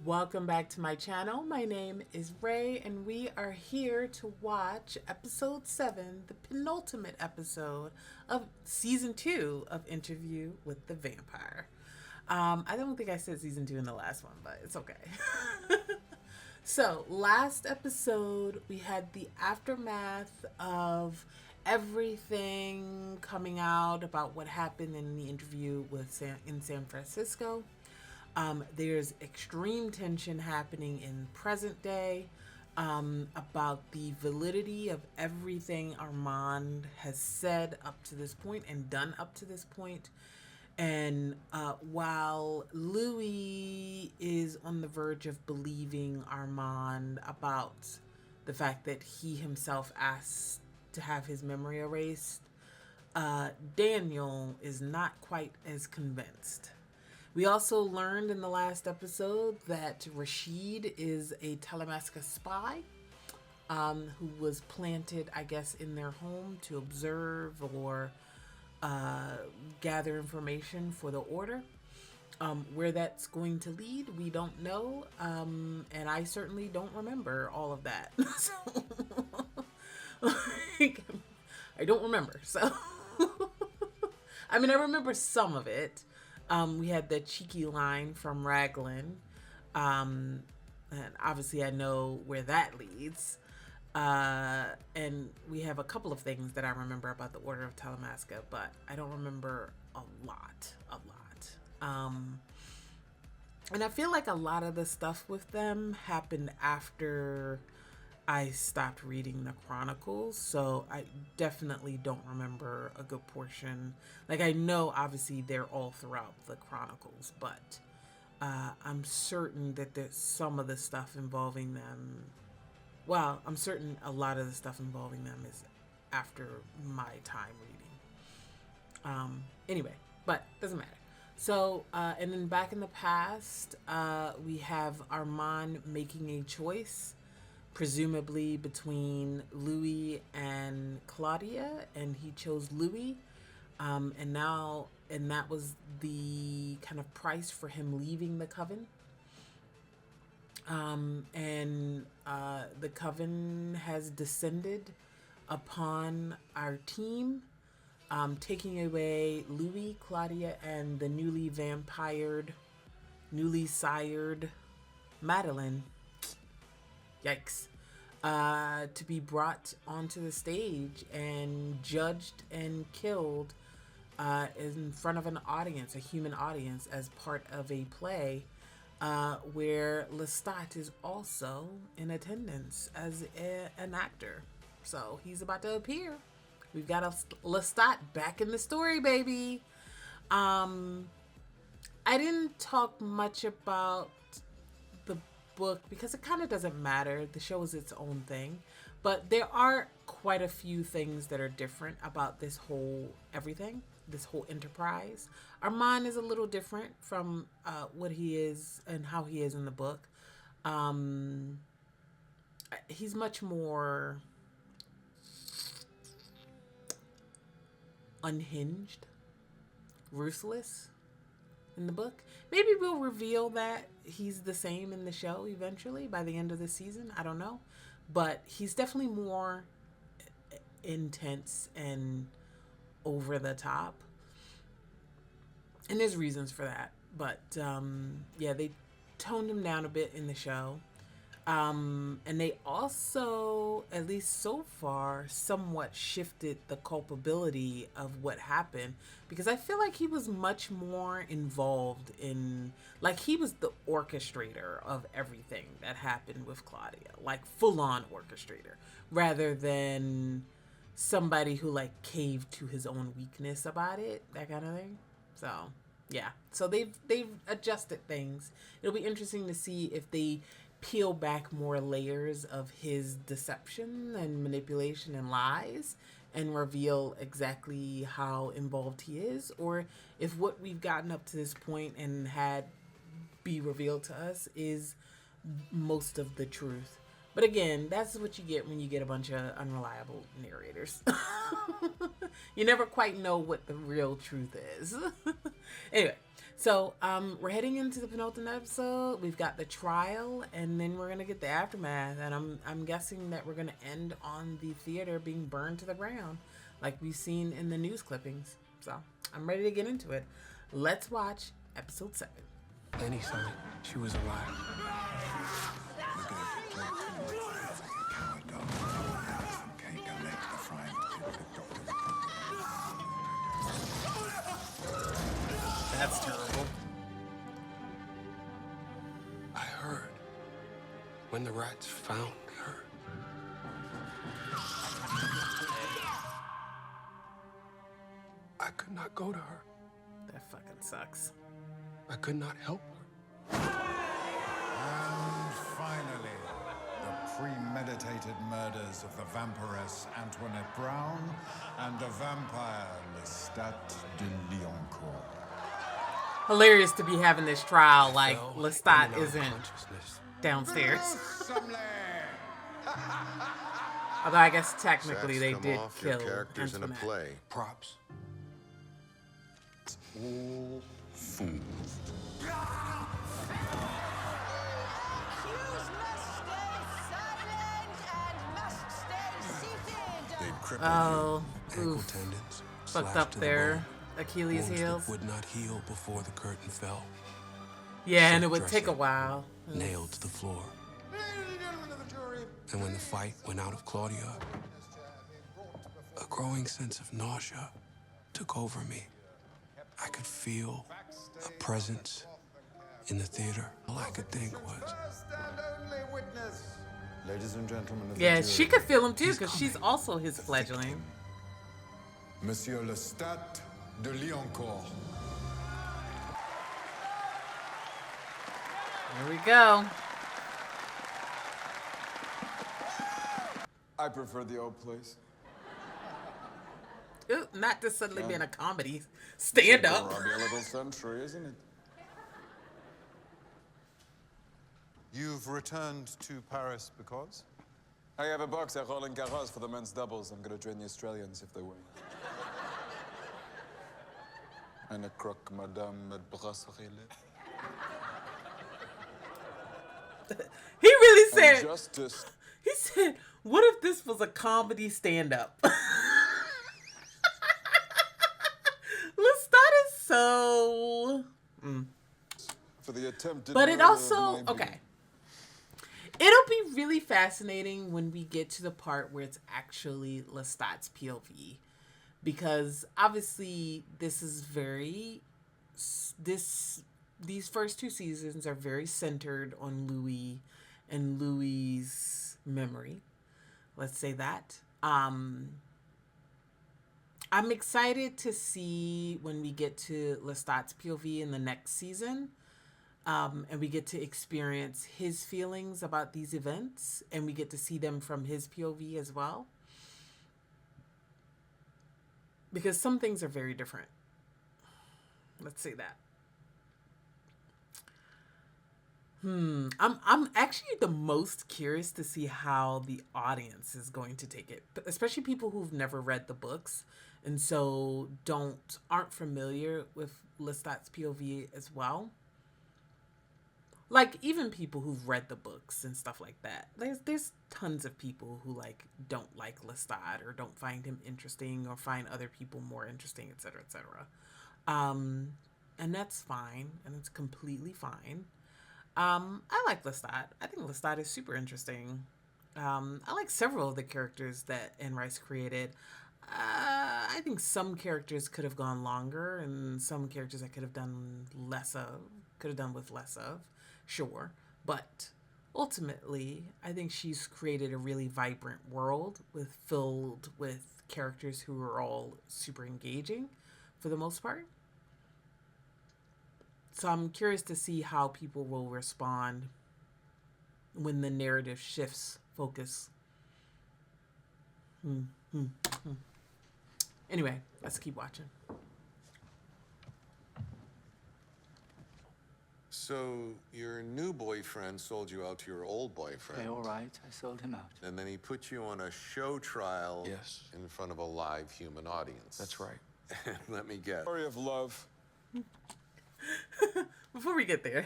Welcome back to my channel. My name is Ray, and we are here to watch episode 7, the penultimate episode of season 2 of Interview with the Vampire. I don't think I said season 2 in the last one, but it's okay. So, last episode, we had the aftermath of everything coming out about what happened in the interview in San Francisco. There's extreme tension happening in present day about the validity of everything Armand has said up to this point and done up to this point. And while Louis is on the verge of believing Armand about the fact that he himself asked to have his memory erased, Daniel is not quite as convinced. We also learned in the last episode that Rashid is a Talamasca spy who was planted, I guess, in their home to observe or gather information for the Order. Where that's going to lead, we don't know, and I certainly don't remember all of that. So, I don't remember. So, I mean, I remember some of it. We had the cheeky line from Raglan, and obviously I know where that leads. And we have a couple of things that I remember about the Order of Talamasca, but I don't remember a lot. And I feel like a lot of the stuff with them happened after I stopped reading the Chronicles, so I definitely don't remember a good portion. Like, I know obviously they're all throughout the Chronicles, but I'm certain that there's some of the stuff involving them. Well, I'm certain a lot of the stuff involving them is after my time reading. Anyway, but doesn't matter. So, and then back in the past, we have Armand making a choice, presumably between Louis and Claudia, and he chose Louis. And that was the kind of price for him leaving the coven. And the coven has descended upon our team, taking away Louis, Claudia, and the newly sired Madeline. Yikes. To be brought onto the stage and judged and killed in front of an audience, a human audience, as part of a play where Lestat is also in attendance as an actor. So he's about to appear. We've got a Lestat back in the story, baby. I didn't talk much about the book because it kind of doesn't matter. The show is its own thing. But there are quite a few things that are different about this whole enterprise. Armand is a little different from what he is and how he is in the book. He's much more unhinged, ruthless in the book. Maybe we'll reveal that he's the same in the show eventually by the end of the season. I don't know. But he's definitely more intense and over the top. And there's reasons for that. But yeah, they toned him down a bit in the show. And they also, at least so far, somewhat shifted the culpability of what happened, because I feel like he was much more involved in, like, he was the orchestrator of everything that happened with Claudia, like full-on orchestrator, rather than somebody who like caved to his own weakness about it, that kind of thing. So yeah, so they've adjusted things. It'll be interesting to see if they peel back more layers of his deception and manipulation and lies and reveal exactly how involved he is, or if what we've gotten up to this point and had be revealed to us is most of the truth. But again, that's what you get when you get a bunch of unreliable narrators. You never quite know what the real truth is. Anyway, so we're heading into the penultimate episode. We've got the trial, and then we're gonna get the aftermath. And I'm guessing that we're gonna end on the theater being burned to the ground, like we've seen in the news clippings. So I'm ready to get into it. Let's watch episode 7. Any sign she was alive. That's terrible. I heard when the rats found her. I could not go to her. That fucking sucks. I could not help her. And finally, the premeditated murders of the vampiress Antoinette Brown and the vampire Lestat de Lioncourt. Hilarious to be having this trial like Fell Lestat in isn't unconsciousness. downstairs. Gruesomely! Although I guess technically Sets they come did off your kill characters in a Antoinette. play. Props. All fools. Accused must stay silent and must stay seated. They'd crippled Oh, Ankle oof. tendons. Fucked slashed up to the their bone, Achilles wounds heels. that would not heal before the curtain fell. Yeah, and it Silk would take a dressing. while. Nailed to the floor. And when the fight went out of Claudia, a growing sense of nausea took over me. I could feel a presence in the theater. All I could think was, First and only witness. Ladies and gentlemen of the Yeah, jury, she could feel him too He's because she's coming. also his fledgling. Monsieur Lestat de Lioncourt. Here we go. I prefer the old place. Ooh, not to suddenly being a comedy. Stand up. Robbie a little century, isn't it? You've returned to Paris because? I have a box at Roland Garros for the men's doubles. I'm gonna train the Australians if they win. And a croque madame at brasserie. He really And said, justice. he said, what if this was a comedy stand-up? Lestat is so... For the attempted But it murder also, of my okay. It'll be really fascinating when we get to the part where it's actually Lestat's POV. Because obviously this is these first 2 seasons are very centered on Louis and Louis's memory. Let's say that. I'm excited to see when we get to Lestat's POV in the next season. And we get to experience his feelings about these events, and we get to see them from his POV as well. Because some things are very different. Let's say that. I'm actually the most curious to see how the audience is going to take it, especially people who've never read the books and so aren't familiar with Lestat's POV as well. Like even people who've read the books and stuff like that. There's tons of people who like don't like Lestat or don't find him interesting or find other people more interesting, etc., etc. And that's fine, and it's completely fine. I like Lestat. I think Lestat is super interesting. I like several of the characters that Anne Rice created. I think some characters could have gone longer, and some characters I could have done with less of. Sure, but ultimately, I think she's created a really vibrant world filled with characters who are all super engaging for the most part. So I'm curious to see how people will respond when the narrative shifts focus. Anyway, let's keep watching. So your new boyfriend sold you out to your old boyfriend. Okay, all right. I sold him out. And then he put you on a show trial. Yes. In front of a live human audience. That's right. Let me guess. Story of love. Before we get there,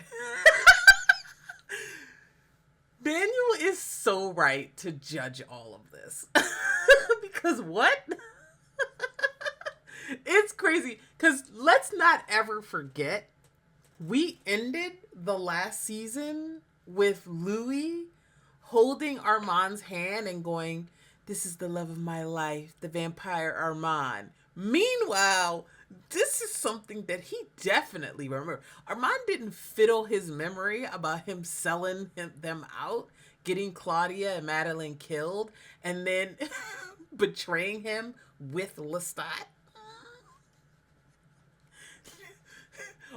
Daniel is so right to judge all of this. Because what? It's crazy. Because let's not ever forget, we ended the last season with Louis holding Armand's hand and going, "This is the love of my life, the Vampire Armand." Meanwhile, this is something that he definitely remember. Armand didn't fiddle his memory about him selling them out, getting Claudia and Madeline killed, and then betraying him with Lestat.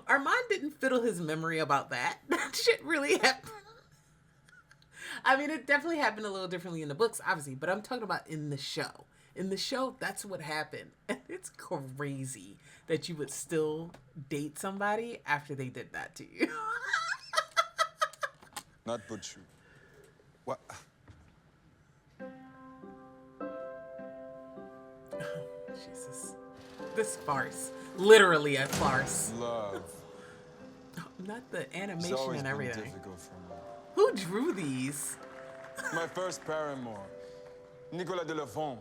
Armand didn't fiddle his memory about that. That shit really happened. I mean, it definitely happened a little differently in the books, obviously, but I'm talking about in the show. In the show, that's what happened. And it's crazy that you would still date somebody after they did that to you. Not Butchu. What? Jesus. This farce. Literally a farce. Love. Not the It's animation always and been everything. difficult for me. Who drew these? My first paramour, Nicolas de Lafont,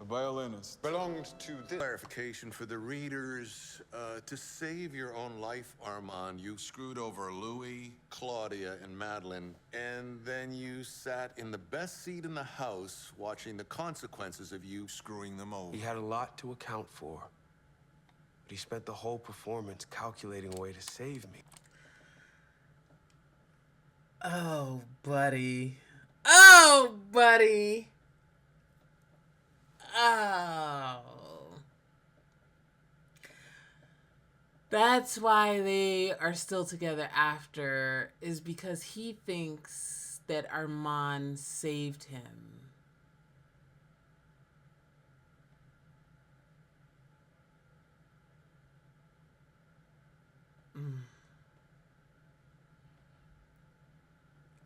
a violinist. Belonged to this. Clarification for the readers. To save your own life, Armand, you screwed over Louis, Claudia, and Madeline, and then you sat in the best seat in the house watching the consequences of you screwing them over. He had a lot to account for. But he spent the whole performance calculating a way to save me. Oh, buddy. Oh, buddy. Oh. That's why they are still together after, is because he thinks that Armand saved him.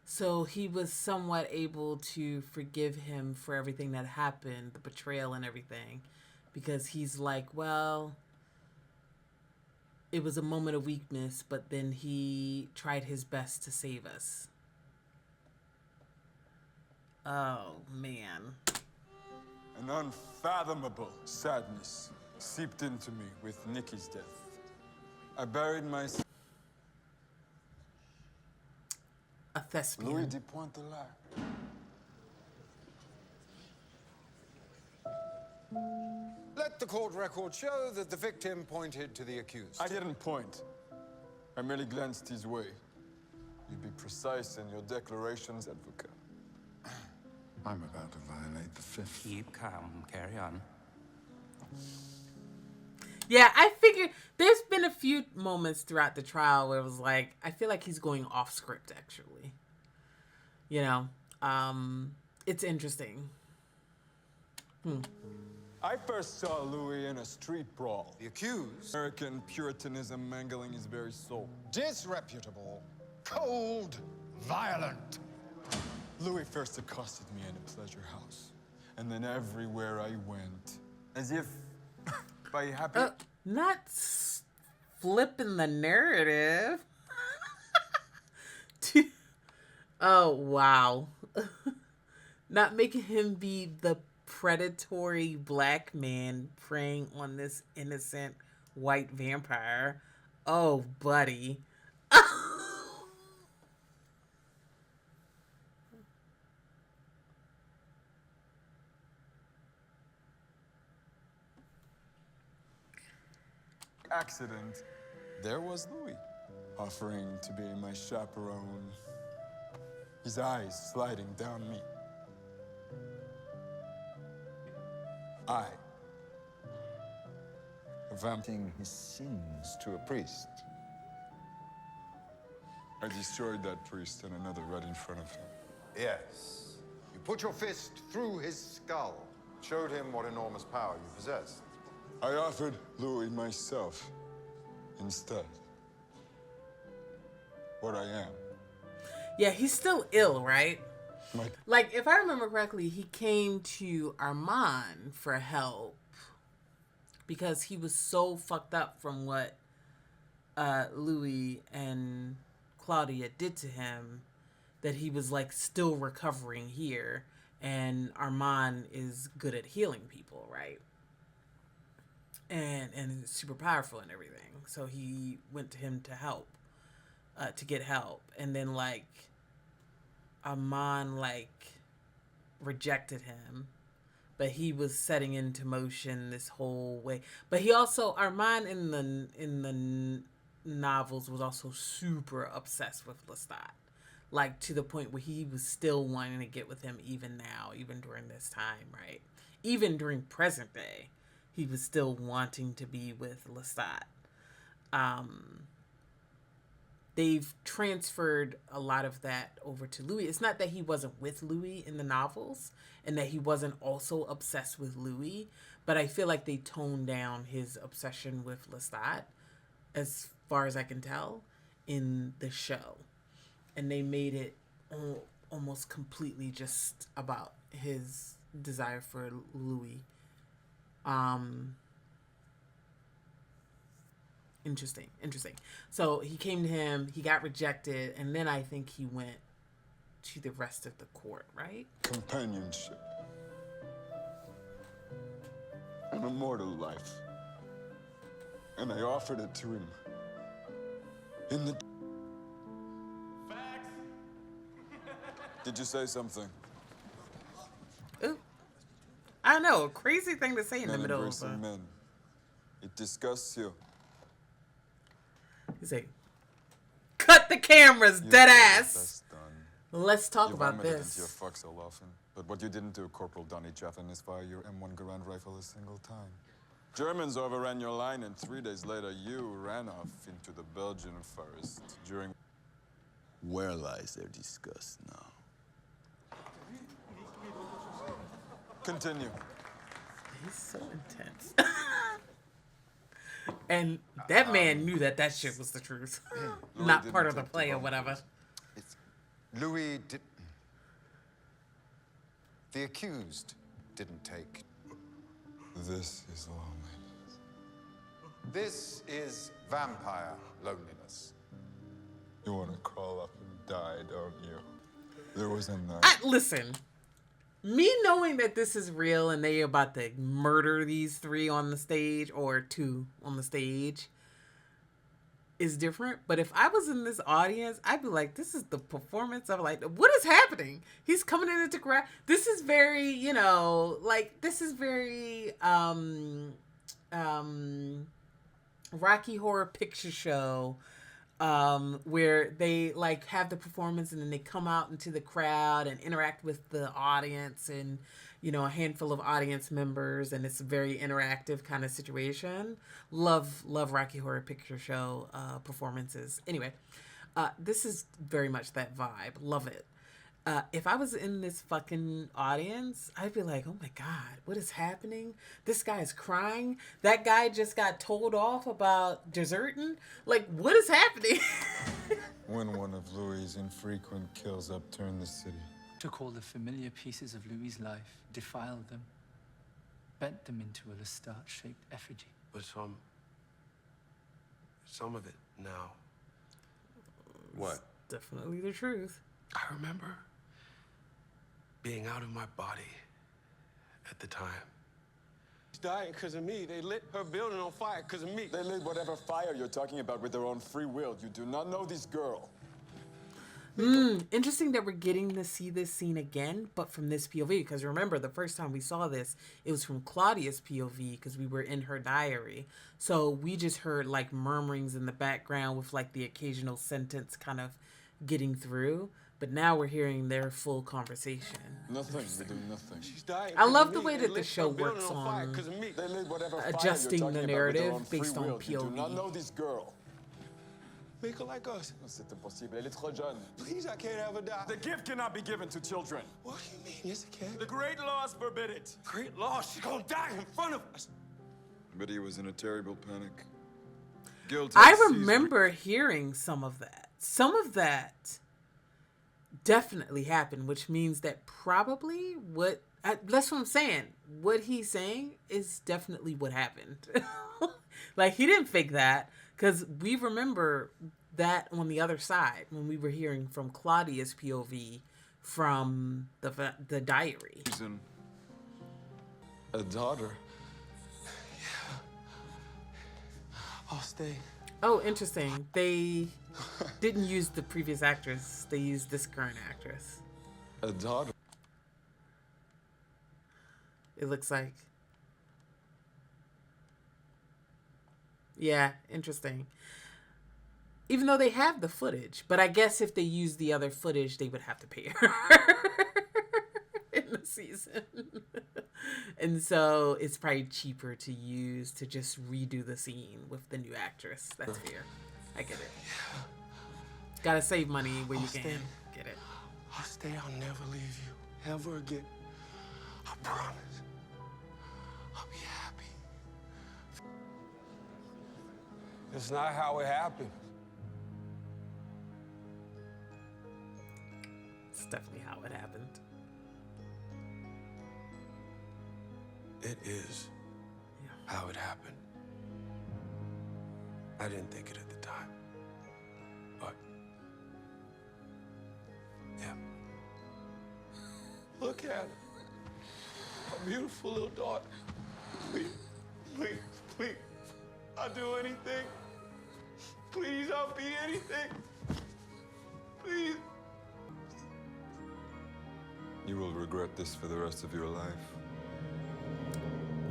So he was somewhat able to forgive him for everything that happened, the betrayal and everything, because he's like, well, it was a moment of weakness, but then he tried his best to save us. Oh, man. An unfathomable sadness seeped into me with Nikki's death. I buried myself. A thespian. Louis de Pointe-de-Lac. Let the court record show that the victim pointed to the accused. I didn't point. I merely glanced his way. You be precise in your declarations, advocate. I'm about to violate the fifth. Keep calm. Carry on. Yeah, I figured there's been a few moments throughout the trial where it was like, I feel like he's going off script, actually. You know, it's interesting. I first saw Louis in a street brawl. The accused, American Puritanism mangling his very soul. disreputable, cold, violent. Louis first accosted me in a pleasure house, and then everywhere I went, as if by happy. Not flipping the narrative. Oh, wow. Not making him be the predatory black man preying on this innocent white vampire. Oh, buddy. Accident, there was Louis, offering to be my chaperone, his eyes sliding down me. I, vamping His sins to a priest. I destroyed that priest and another right in front of him. Yes. You put your fist through his skull, showed him what enormous power you possessed. I offered Louis myself instead. what I am. Yeah, he's still ill, right? My Like, if I remember correctly, he came to Armand for help because he was so fucked up from what Louis and Claudia did to him that he was like still recovering here. And Armand is good at healing people, right? And super powerful and everything. So he went to him to help, to get help. And then like Armand like rejected him, but he was setting into motion this whole way. But he also, Armand in the novels was also super obsessed with Lestat, like to the point where he was still wanting to get with him even now, even during this time, right? Even during present day, he was still wanting to be with Lestat. They've transferred a lot of that over to Louis. It's not that he wasn't with Louis in the novels and that he wasn't also obsessed with Louis, but I feel like they toned down his obsession with Lestat, as far as I can tell, in the show. And they made it almost completely just about his desire for Louis. Interesting. So he came to him, he got rejected, and then I think he went to the rest of the court, right? companionship. An immortal life. And I offered it to him. In the... Facts! Did you say something? Ooh. I know, crazy thing to say in the Men middle of embracing men. It disgusts you. He's like, cut the cameras, You dead thought ass. that's done. Let's talk You about vomited into your this. fuck so often. But what you didn't do, Corporal Donny Chaffin, is fire your M1 Garand rifle a single time. Germans overran your line, and 3 days later, you ran off into the Belgian forest during... Where lies their disgust now? Continue. He's so intense. And that man knew that shit was the truth. Not didn't part of the take the play or bomb. whatever. Louis did. The accused didn't take. This is loneliness. This is vampire loneliness. You want to crawl up and die, don't you? There was a night. Listen, me knowing that this is real and they about to murder these 3 on the stage, or 2 on the stage, is different. But if I was in this audience, I'd be like, this is the performance of, like, what is happening? He's coming in into crowd. This is very, this is very Rocky Horror Picture Show, where they like have the performance and then they come out into the crowd and interact with the audience and, a handful of audience members, and it's a very interactive kind of situation. Love Rocky Horror Picture Show performances. Anyway, this is very much that vibe. Love it. If I was in this fucking audience, I'd be like, oh my God, what is happening? This guy's crying. That guy just got told off about deserting. Like, what is happening? When one of Louis' infrequent kills upturned the city. Took all the familiar pieces of Louis' life, defiled them, bent them into a Lestat-shaped effigy. But some of it now. What? Definitely the truth. I remember being out of my body at the time. She's dying because of me. They lit her building on fire because of me. They lit whatever fire you're talking about with their own free will. You do not know this girl. Interesting that we're getting to see this scene again, but from this POV. Because remember, the first time we saw this, it was from Claudia's POV because we were in her diary. So we just heard like murmurings in the background with like the occasional sentence kind of getting through. But now we're hearing their full conversation. Nothing. They do nothing. She's dying. I love 'cause the of way me. that They the lit show her building works fire on 'cause of me. They lit whatever fire adjusting you're the talking about with their narrative own free based on will. You do not POV. know this girl. Make her like us. C'est impossible. Elle est trop jeune. Please, I can't have her die. The gift cannot be given to children. What do you mean? Yes, it can. The great laws forbid it. Great law. She's gonna die in front of us. But he was in a terrible panic. Guilt I had seized remember hearing some of that. some of that definitely happened, which means that probably that's what I'm saying. What he's saying is definitely what happened. Like, he didn't fake that, because we remember that on the other side when we were hearing from Claudia's POV from the diary. A daughter. I'll stay. Oh, interesting. They didn't use the previous actress. They used this current actress. A daughter. It looks like. Yeah, interesting. Even though they have the footage, but I guess if they use the other footage, they would have to pay her in the season. And so it's probably cheaper to use to just redo the scene with the new actress. That's fair. I get it. Gotta save money where you can. Get it. I'll stay. I'll never leave you. Ever again. I promise. I'll be happy. It's not how it happened. It's definitely how it happened. It is how it happened. I didn't think it at the time. But, yeah. Look at her. A beautiful little daughter. Please, please, please. I'll do anything. Please, I'll be anything. Please. You will regret this for the rest of your life.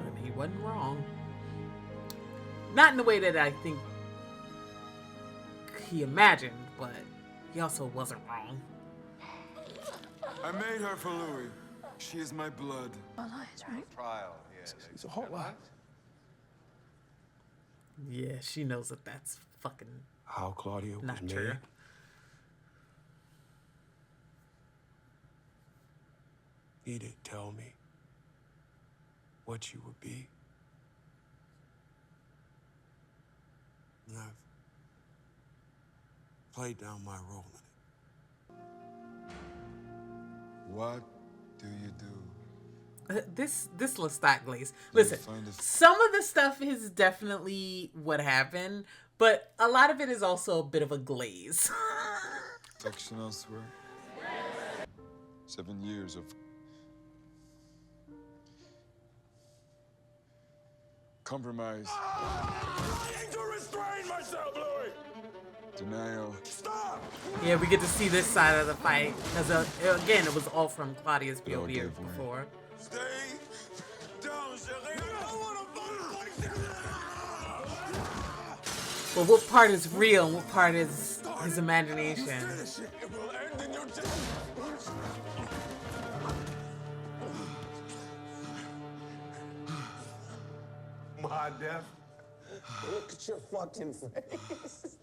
And he wasn't wrong. Not in the way that I think he imagined, but he also wasn't wrong. I made her for Louis. She is my blood. Well, lies, right? Trial, yeah. It's a hot lie. Yeah, she knows that that's fucking How Claudia was not made. true. He didn't tell me what you would be. And I've played down my role in it. What do you do? This Lestat glaze. Listen, find it- some of the stuff is definitely what happened, but a lot of it is also a bit of a glaze. Affection elsewhere? 7 years of compromise. Trying to restrain myself, Louis. Denial. Stop. Yeah, we get to see this side of the fight, because again, it was all from Claudia's It all POV gave way. before. Stay down, Sherry. I don't want to But what part is real and what part is his imagination? finish it. It will end in your death. My death? Look at your fucking face.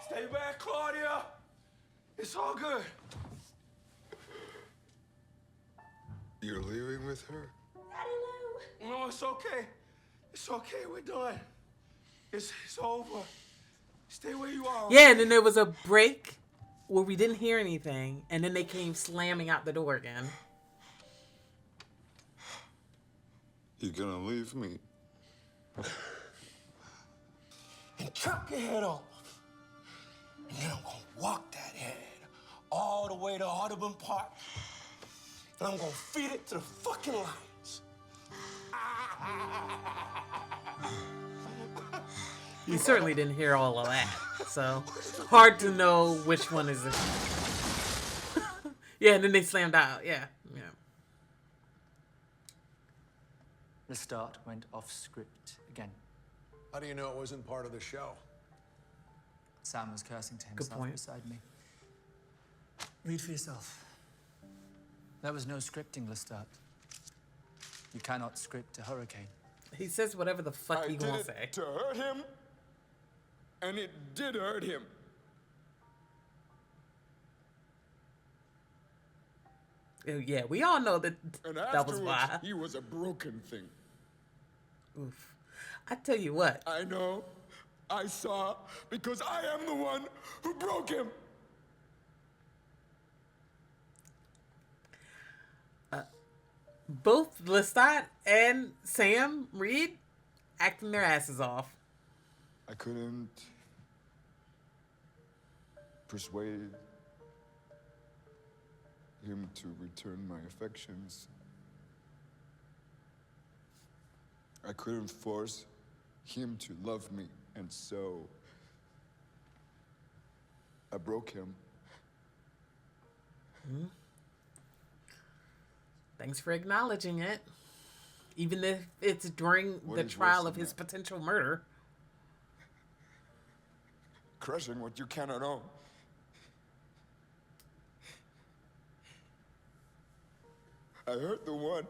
Stay back, Claudia. It's all good. You're leaving with her? No, it's okay. It's okay. We're done. It's over. Stay where you are. Yeah, and then there was a break where we didn't hear anything, and then they came slamming out the door again. You're gonna leave me? And chop your head off. And then I'm gonna walk that head all the way to Audubon Park. And I'm gonna feed it to the fucking lions. You certainly didn't hear all of that, so hard to know which one is it. Yeah, and then they slammed out. Yeah. Lestat went off script again. How do you know it wasn't part of the show? Sam was cursing to himself point. beside me. Read for yourself. There was no scripting, Lestat. You cannot script a hurricane. He says whatever the fuck I he did gonna it say. to hurt him, and it did hurt him. Yeah, we all know that And that was afterwards, why. he was a broken thing. Oof. I tell you what. I know. I saw, because I am the one who broke him. Both Lestat and Sam Reed acting their asses off. I couldn't persuade him to return my affections. I couldn't force him to love me, and so I broke him. Thanks for acknowledging it. Even if it's during the trial of his potential murder. Crushing what you cannot own. I hurt the one.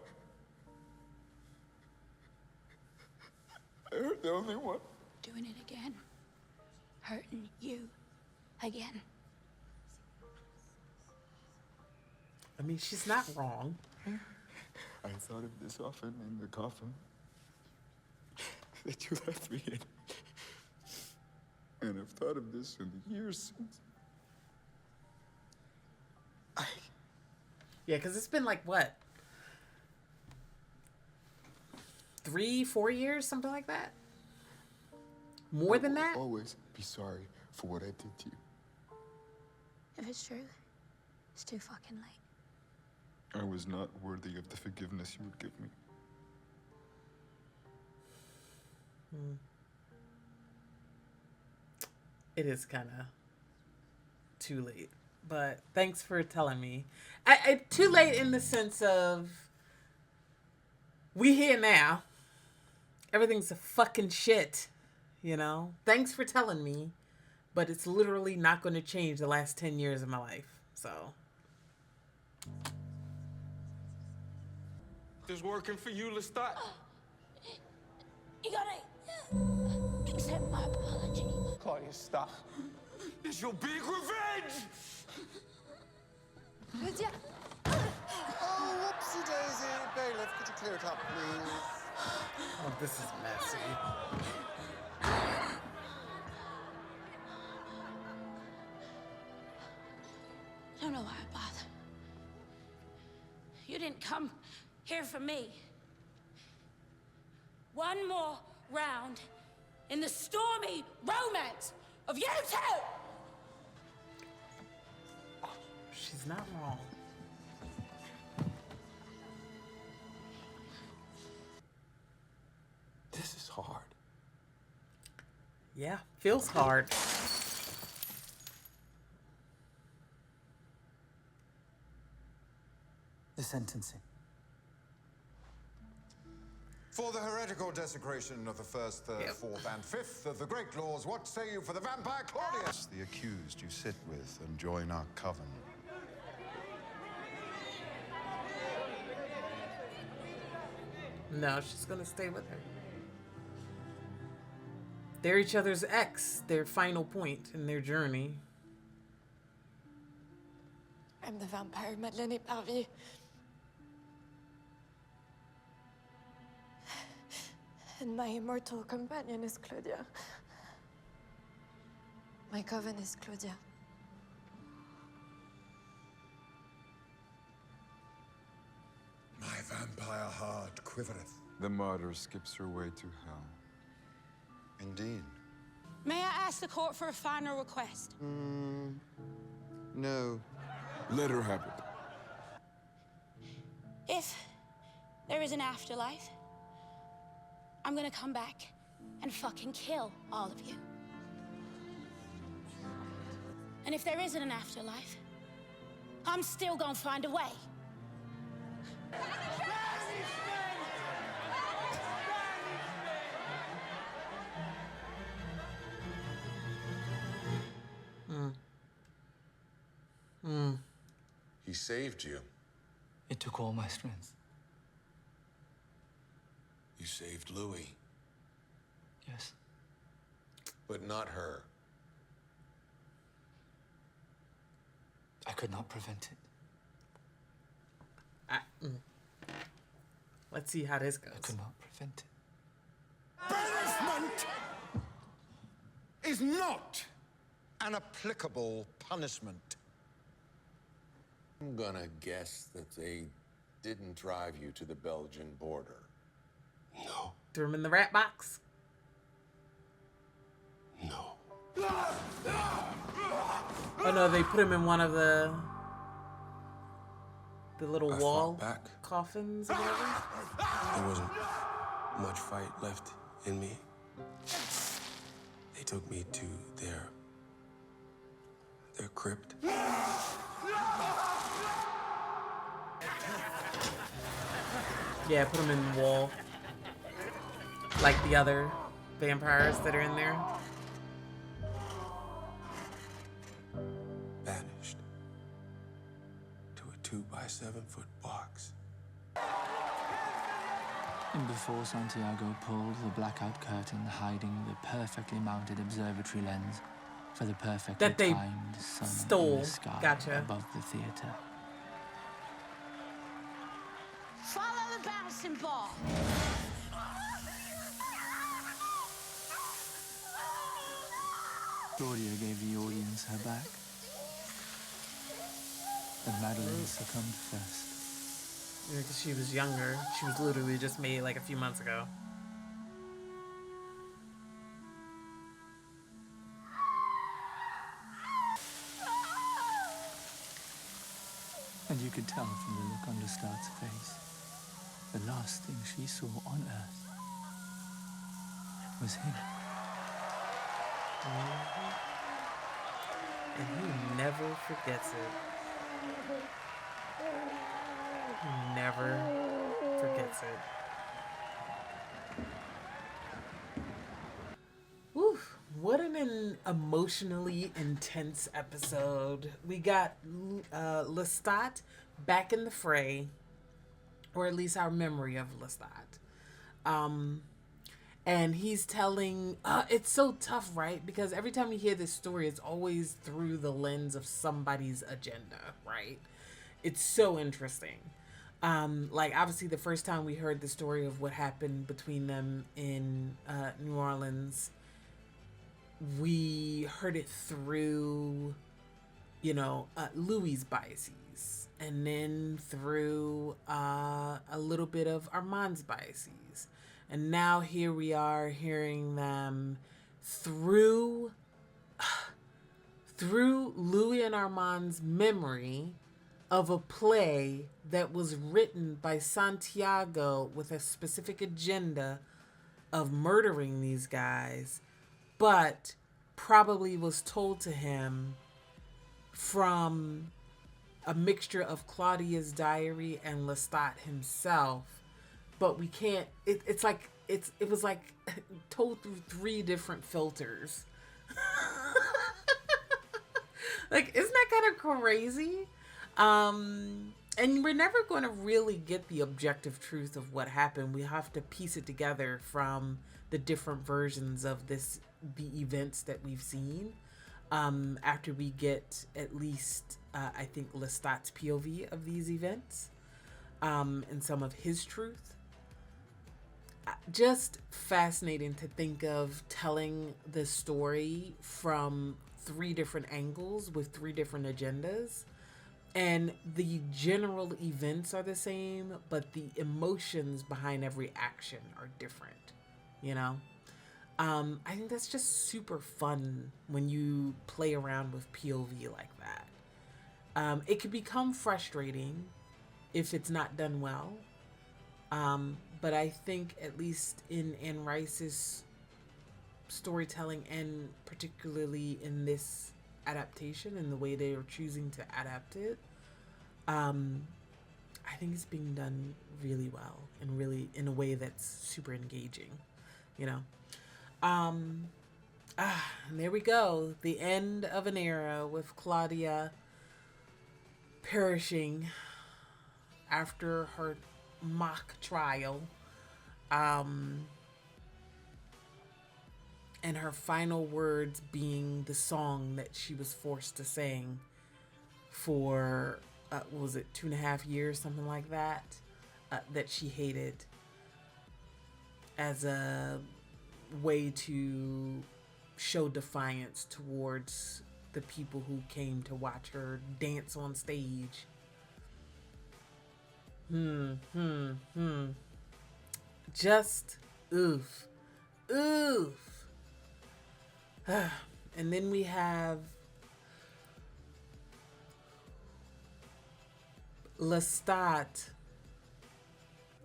I hurt the only one. Doing it again. Hurting you again. I mean, she's not wrong. I thought of this often in the coffin that you left me in. And I've thought of this in the years since. Yeah, because it's been like, what? 3-4 years? Something like that? More than that? Always be sorry for what I did to you. If it's true, it's too fucking late. I was not worthy of the forgiveness you would give me. It is kind of too late. But thanks for telling me. Too late in the sense of we here now. Everything's a fucking shit, you know? Thanks for telling me. But it's literally not going to change the last 10 years of my life. So. This working for you, Lestat? You gotta accept my apology. Claudia, stop. This your big revenge! Lydia! Oh, whoopsie daisy. Bailiff, could you clear it up, please? Oh, this is messy. I don't know why I bother. You didn't come here for me. One more round in the stormy romance of you two! She's not wrong. This is hard. Yeah, feels hard. The sentencing. For the heretical desecration of the first, third, fourth, and fifth of the great laws, what say you for the Vampire Claudius? The accused you sit with and join our coven. No, she's gonna stay with her. They're each other's ex, their final point in their journey. I'm the vampire Madeleine Eparvier. And my immortal companion is Claudia. My coven is Claudia. My vampire heart quivereth. The martyr skips her way to hell. Indeed. May I ask the court for a final request? No. Let her have it. If there is an afterlife, I'm gonna come back and fucking kill all of you. And if there isn't an afterlife, I'm still gonna find a way. He saved you. It took all my strength. You saved Louis, Yes. but not her. I could not prevent it. Let's see how this goes. I could not prevent it. Banishment is not an applicable punishment. I'm gonna guess that they didn't drive you to the Belgian border. No. Threw him in the rat box. No. Oh no, they put him in one of the little I wall fought back. coffins or whatever. There wasn't much fight left in me. They took me to their crypt. Yeah, put him in the wall. Like the other vampires that are in there. Banished to a 2-by-7-foot box. And before Santiago pulled the blackout curtain hiding the perfectly mounted observatory lens for the perfectly That they timed sun in stole. the sky Gotcha. above the theater. Follow the bouncing ball. Claudia gave the audience her back. And Madeline succumbed first. Yeah, 'cause she was younger. She was literally just made like a few months ago. And you could tell from the look on Lestat's face, the last thing she saw on Earth was him. And he never forgets it. He never forgets it. Woo, what an emotionally intense episode. We got Lestat back in the fray, or at least our memory of Lestat. And he's telling, it's so tough, right? Because every time we hear this story, it's always through the lens of somebody's agenda, right? It's so interesting. Like, obviously, the first time we heard the story of what happened between them in New Orleans, we heard it through, Louis's biases. And then through a little bit of Armand's biases. And now here we are hearing them through Louis and Armand's memory of a play that was written by Santiago with a specific agenda of murdering these guys, but probably was told to him from a mixture of Claudia's diary and Lestat himself. But we can't, it was like told through 3 different filters. Like, isn't that kind of crazy? And we're never going to really get the objective truth of what happened. We have to piece it together from the different versions of the events that we've seen. After we get at least, I think, Lestat's POV of these events, and some of his truth. Just fascinating to think of telling the story from 3 different angles with 3 different agendas. And the general events are the same, but the emotions behind every action are different, I think that's just super fun when you play around with POV like that. It could become frustrating if it's not done well. But I think at least in Anne Rice's storytelling, and particularly in this adaptation and the way they are choosing to adapt it, I think it's being done really well and really in a way that's super engaging, And there we go. The end of an era with Claudia perishing after her mock trial, and her final words being the song that she was forced to sing for what was it, 2.5 years, something like that, that she hated as a way to show defiance towards the people who came to watch her dance on stage. Just oof. Oof. And then we have Lestat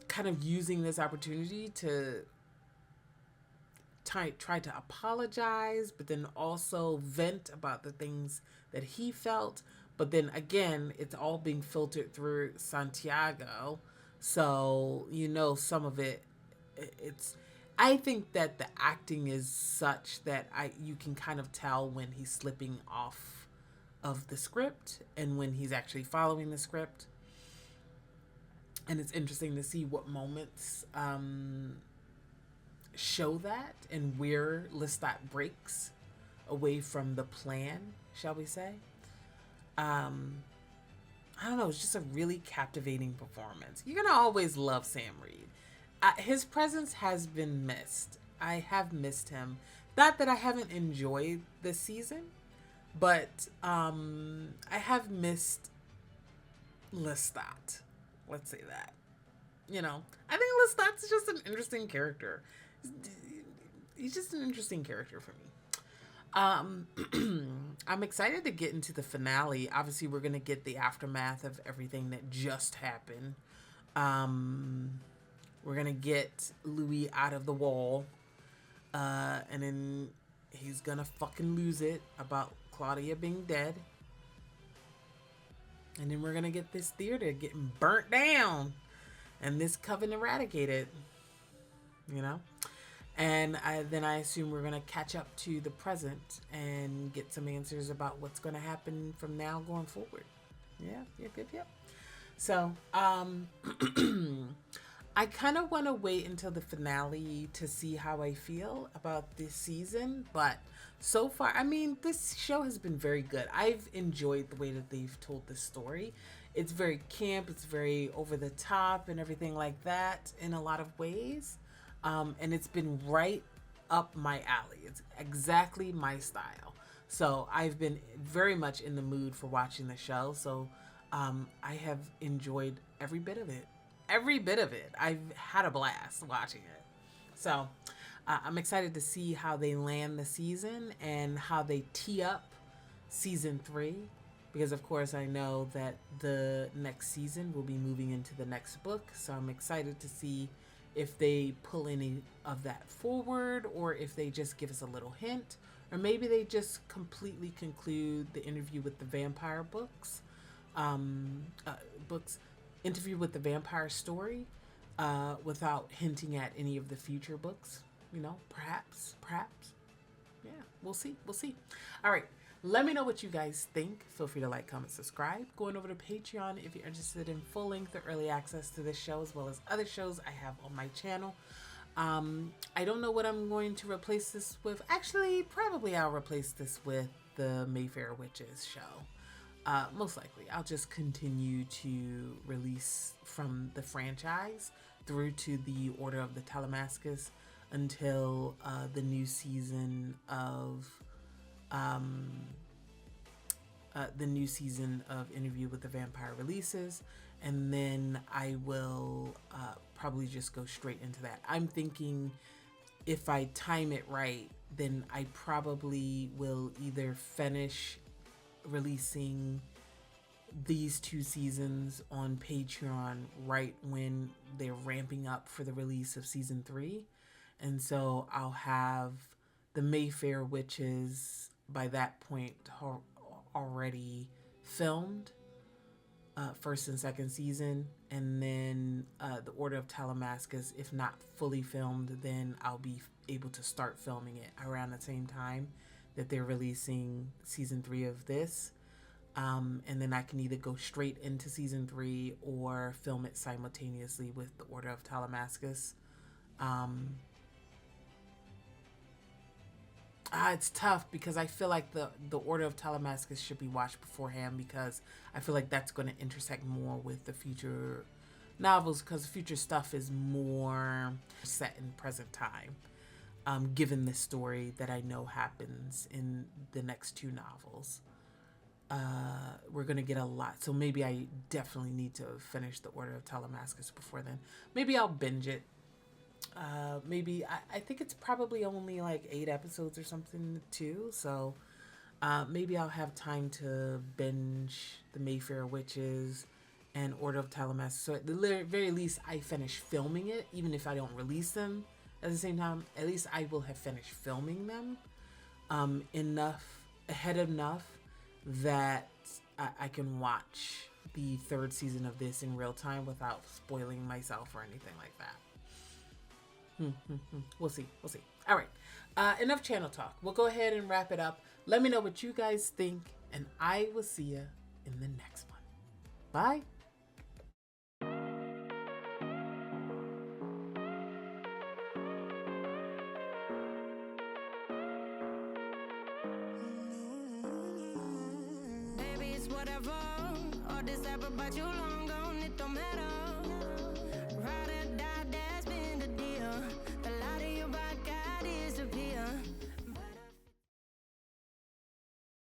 kind of using this opportunity to try to apologize, but then also vent about the things that he felt. But then again, it's all being filtered through Santiago. So, some of it's, I think that the acting is such that you can kind of tell when he's slipping off of the script and when he's actually following the script. And it's interesting to see what moments show that and where Lestat breaks away from the plan, shall we say. I don't know, it's just a really captivating performance. You're gonna always love Sam Reed. His presence has been missed. I have missed him. Not that I haven't enjoyed this season, but I have missed Lestat. Let's say that. I think Lestat's just an interesting character. He's just an interesting character for me. I'm excited to get into the finale. Obviously, we're going to get the aftermath of everything that just happened. We're going to get Louis out of the wall. And then he's going to fucking lose it about Claudia being dead. And then we're going to get this theater getting burnt down. And this coven eradicated. And then I assume we're going to catch up to the present and get some answers about what's going to happen from now going forward. Yep. So, I kind of want to wait until the finale to see how I feel about this season. But so far, this show has been very good. I've enjoyed the way that they've told this story. It's very camp. It's very over the top and everything like that in a lot of ways. And it's been right up my alley. It's exactly my style. So I've been very much in the mood for watching the show. So I have enjoyed every bit of it. I've had a blast watching it. So I'm excited to see how they land the season and how they tee up season 3. Because, of course, I know that the next season will be moving into the next book. So I'm excited to see if they pull any of that forward or if they just give us a little hint. Or maybe they just completely conclude the Interview with the Vampire Interview with the Vampire story without hinting at any of the future books. Perhaps. Yeah, we'll see. All right. Let me know what you guys think. Feel free to like, comment, subscribe. Going over to Patreon if you're interested in full length or early access to this show as well as other shows I have on my channel. I don't know what I'm going to replace this with. Actually, probably I'll replace this with the Mayfair Witches show. Most likely. I'll just continue to release from the franchise through to the Order of the Telemascus until the new season of Interview with the Vampire releases, and then I will probably just go straight into that. I'm thinking if I time it right, then I probably will either finish releasing these 2 seasons on Patreon right when they're ramping up for the release of season 3, and so I'll have the Mayfair Witches by that point already filmed, first and second season, and then the Order of Telemascus, if not fully filmed, then I'll be able to start filming it around the same time that they're releasing season 3 of this, and then I can either go straight into season 3 or film it simultaneously with the Order of Telemascus. It's tough because I feel like the Order of Telemascus should be watched beforehand because I feel like that's going to intersect more with the future novels because future stuff is more set in present time. given this story that I know happens in the next 2 novels. We're going to get a lot. So maybe I definitely need to finish the Order of Telemascus before then. Maybe I'll binge it. Maybe, I think it's probably only like 8 episodes or something too. So maybe I'll have time to binge the Mayfair Witches and Order of Telemascus. So at the very least, I finish filming it. Even if I don't release them at the same time, at least I will have finished filming them ahead enough that I can watch the 3rd season of this in real time without spoiling myself or anything like that. We'll see. All right. Enough channel talk. We'll go ahead and wrap it up. Let me know what you guys think, and I will see you in the next one. Bye. Baby, it's whatever. All this ever, but you long gone, it don't matter.